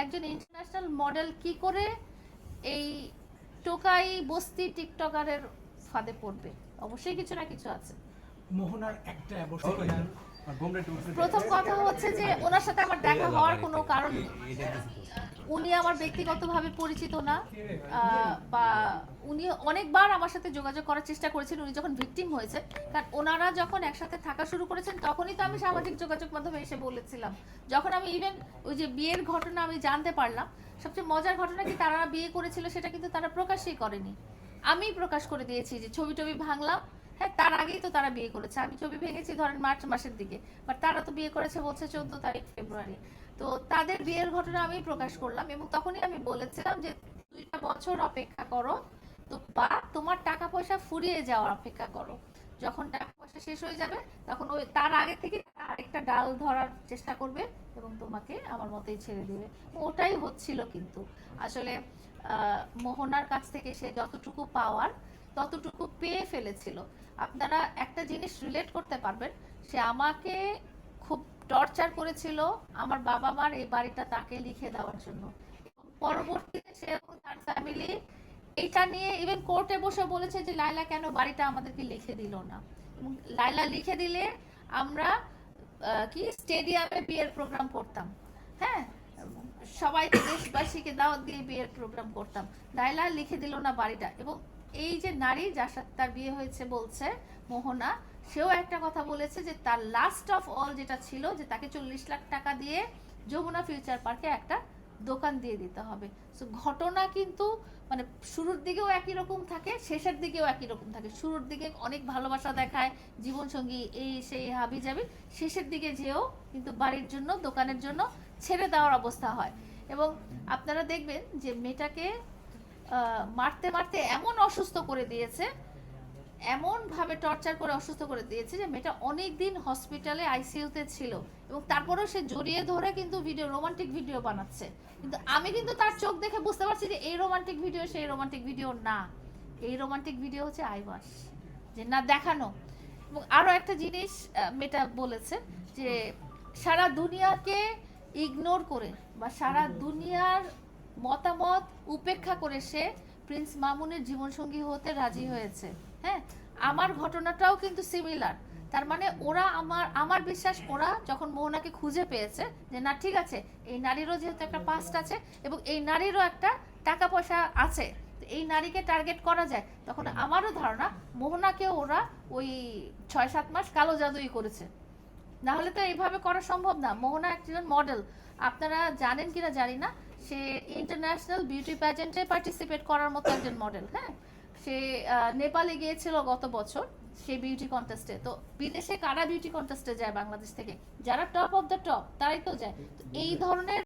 একজন international model কি করে এই টোকাই বস্তি টিকটকারের ফাঁদে পড়বে? অবশ্যই কিছু না কিছু আছে। মোহনার একটা প্রথম কথা হচ্ছে যে ওনার সাথে আমার দেখা হওয়ার কোনো কারণ নেই। উনি আমার ব্যক্তিগতভাবে পরিচিত না, বা উনি অনেকবার আমার সাথে যোগাযোগ করার চেষ্টা করেছেন উনি যখন ভিকটিম হয়েছে। কারণ ওনারা যখন একসাথে থাকা শুরু করেছেন তখনই তো আমি সামাজিক যোগাযোগ মাধ্যমে এসে বলেছিলাম। যখন আমি ইভেন ওই যে বিয়ের ঘটনা আমি জানতে পারলাম, সবচেয়ে মজার ঘটনা কি তারা বিয়ে করেছিল সেটা কিন্তু তারা প্রকাশই করেনি, আমি প্রকাশ করে দিয়েছি যে ছবি টবি ভাঙলাম। হ্যাঁ, তার আগেই তো তারা বিয়ে করেছে, আমি ছবি ভেঙেছি ধরেন মার্চ মাসের দিকে, বাট তারা তো বিয়ে করেছে বলছে 14 তারিখ ফেব্রুয়ারি। তো তাদের বিয়ের ঘটনা আমি প্রকাশ করলাম এবং তখনই আমি বলেছিলাম যে 2টা বছর অপেক্ষা করো, তো বা তোমার টাকা পয়সা ফুরিয়ে যাওয়ার অপেক্ষা করো। যখন টাকা পয়সা শেষ হয়ে যাবে তখন ওই তার আগে থেকে আরেকটা ডাল ধরার চেষ্টা করবে এবং তোমাকে আমার মতোই ছেড়ে দিবে। ওটাই হচ্ছিল। কিন্তু আসলে মোহনার কাছ থেকে সে যতটুকু পাওয়ার ততটুকু পেয়ে ফেলেছিল। আপনারা একটা জিনিস রিলেট করতে পারবেন, সে আমাকে খুব টর্চার করেছিল আমার বাবা মার এই বাড়িটা তাকে লিখে দেওয়ার জন্য। পরবর্তীতে সে এবং তার ফ্যামিলি এটা নিয়ে ইভেন কোর্টে বসে বলেছে যে লাইলা কেন বাড়িটা আমাদেরকে লিখে দিল না। এবং লাইলা লিখে দিলে আমরা কি স্টেডিয়ামে বিয়ের প্রোগ্রাম করতাম, হ্যাঁ, সবাইকে দেশবাসীকে দাওয়াত দিয়ে বিয়ের প্রোগ্রাম করতাম। লাইলা লিখে দিল না বাড়িটা। এবং এই যে নারী যার সাথে তার বিয়ে হয়েছে বলছে মোহনা, সেও একটা কথা বলেছে যে তার লাস্ট অফ অল যেটা ছিল যে তাকে 40 লাখ টাকা দিয়ে যমুনা ফিউচার পার্কে একটা দোকান দিয়ে দিতে হবে। সো ঘটনা কিন্তু মানে শুরুর দিকেও একই রকম থাকে, শেষের দিকেও একই রকম থাকে। শুরুর দিকে অনেক ভালোবাসা দেখায়, জীবনসঙ্গী এই সেই হাবি যাবি, শেষের দিকে যেও কিন্তু বাড়ির জন্য দোকানের জন্য ছেড়ে দেওয়ার অবস্থা হয়। এবং আপনারা দেখবেন যে মেয়েটাকে মারতে মারতে এমন অসুস্থ করে দিয়েছে, এমন ভাবে টর্চার করে অসুস্থ করে দিয়েছে যে মেয়েটা অনেক দিন হসপিটালে আইসিইউতে ছিল। এবং তারপরেও সে জড়িয়ে ধরে কিন্তু ভিডিও, রোমান্টিক ভিডিও বানাচ্ছে। কিন্তু আমি কিন্তু তার চোখ দেখে বুঝতে পারছি যে এই রোমান্টিক ভিডিও সেই রোমান্টিক ভিডিও না, এই রোমান্টিক ভিডিও হচ্ছে আইওয়াস, যে না দেখানো। এবং আরো একটা জিনিস মেয়েটা বলেছে যে সারা দুনিয়াকে ইগনোর করে বা সারা দুনিয়ার মতামত উপেক্ষা করে সে প্রিন্স মামুনের জীবনসঙ্গী হতে রাজি হয়েছে। হ্যাঁ, আমার ঘটনাটাও কিন্তু সিমিলার। তার মানে ওরা আমার বিশ্বাস ওরা যখন মোহনাকে খুঁজে পেয়েছে যে না ঠিক আছে এই নারীরও যেহেতু একটা পাস্ট আছে এবং এই নারীরও একটা টাকা পয়সা আছে, এই নারীকে টার্গেট করা যায়, তখন আমারও ধারণা মোহনাকেও ওরা ওই 6-7 মাস কালো জাদুই করেছে। না হলে তো এইভাবে করা সম্ভব না। মোহনা একজন মডেল, আপনারা জানেন কিনা জানি না, সে ইন্টারন্যাশনাল বিউটি প্যাজেন্টে পার্টিসিপেট করার মতো একজন মডেল। হ্যাঁ, সে নেপালে গিয়েছিল গত বছর সে বিউটি কন্টেস্টে। তো বিদেশে কারা বিউটি কন্টেস্টে যায় বাংলাদেশ থেকে? যারা টপ অফ দ্য টপ তারাই তো যায়। তো এই ধরনের